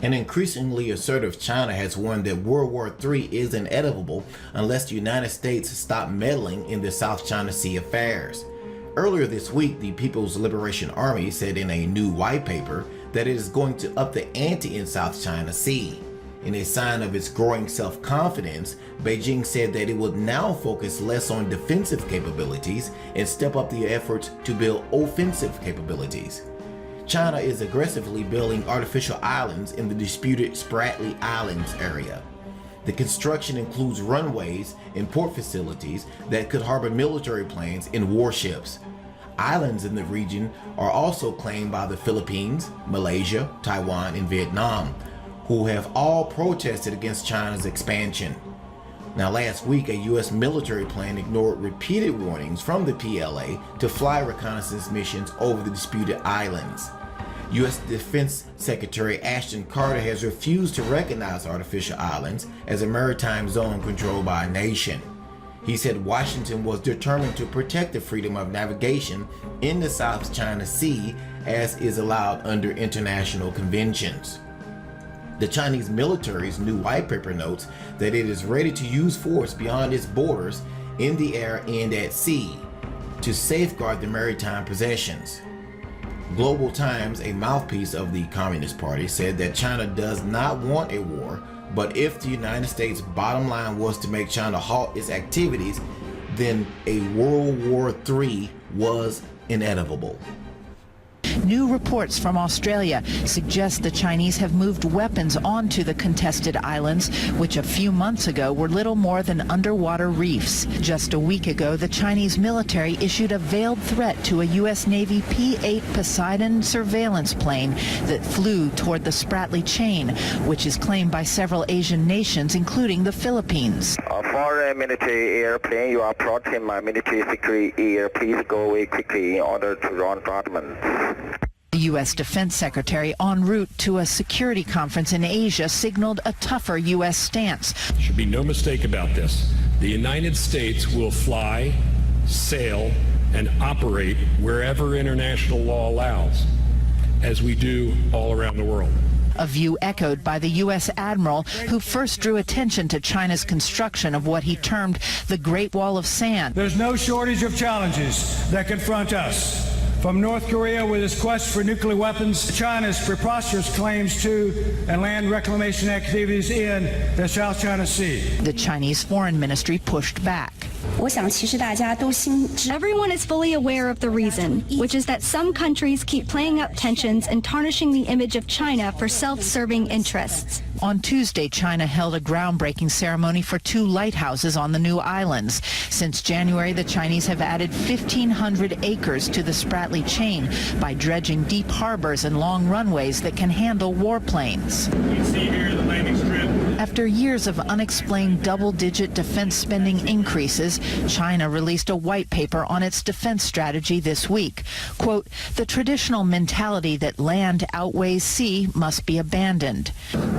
An increasingly assertive China has warned that World War III is inevitable unless the United States stop meddling in the South China Sea affairs. Earlier this week, the People's Liberation Army said in a new white paper that it is going to up the ante in South China Sea. In a sign of its growing self-confidence, Beijing said that it would now focus less on defensive capabilities and step up the efforts to build offensive capabilities. China is aggressively building artificial islands in the disputed Spratly Islands area. The construction includes runways and port facilities that could harbor military planes and warships. Islands in the region are also claimed by the Philippines, Malaysia, Taiwan, and Vietnam, who have all protested against China's expansion. Now, last week, a U.S. military plane ignored repeated warnings from the PLA to fly reconnaissance missions over the disputed islands. U.S. Defense Secretary Ashton Carter has refused to recognize artificial islands as a maritime zone controlled by a nation. He said Washington was determined to protect the freedom of navigation in the South China Sea as is allowed under international conventions. The Chinese military's new white paper notes that it is ready to use force beyond its borders in the air and at sea to safeguard the maritime possessions. Global Times, a mouthpiece of the Communist Party, said that China does not want a war, but if the United States' bottom line was to make China halt its activities, then a World War III was inevitable. New reports from Australia suggest the Chinese have moved weapons onto the contested islands, which a few months ago were little more than underwater reefs. Just a week ago, the Chinese military issued a veiled threat to a U.S. Navy P-8 Poseidon surveillance plane that flew toward the Spratly Chain, which is claimed by several Asian nations, including the Philippines. For a military airplane, you are approaching my military security air. Please go away quickly in order to run department. The U.S. Defense Secretary, en route to a security conference in Asia, signaled a tougher U.S. stance. There should be no mistake about this. The United States will fly, sail, and operate wherever international law allows, as we do all around the world. A view echoed by the U.S. Admiral, who first drew attention to China's construction of what he termed the Great Wall of Sand. There's no shortage of challenges that confront us. From North Korea with its quest for nuclear weapons, China's preposterous claims to and land reclamation activities in the South China Sea. The Chinese Foreign Ministry pushed back. Everyone is fully aware of the reason, which is that some countries keep playing up tensions and tarnishing the image of China for self-serving interests. On Tuesday, China held a groundbreaking ceremony for 2 lighthouses on the new islands. Since January, the Chinese have added 1,500 acres to the Spratly Chain by dredging deep harbors and long runways that can handle warplanes. You can see here the landing strip. After years of unexplained double-digit defense spending increases, China released a white paper on its defense strategy this week. Quote, "The traditional mentality that land outweighs sea must be abandoned.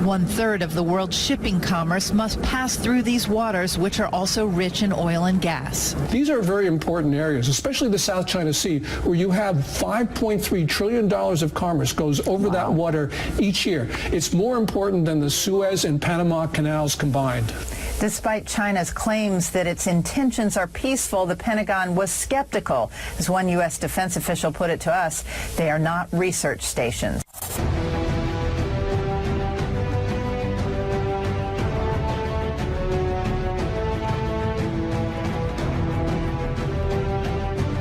1/3 of the world's shipping commerce must pass through these waters, which are also rich in oil and gas." These are very important areas, especially the South China Sea, where you have $5.3 trillion of commerce goes over that water each year. It's more important than the Suez and Panama canals combined. Despite China's claims that its intentions are peaceful, the Pentagon was skeptical. As one U.S. defense official put it to us, they are not research stations.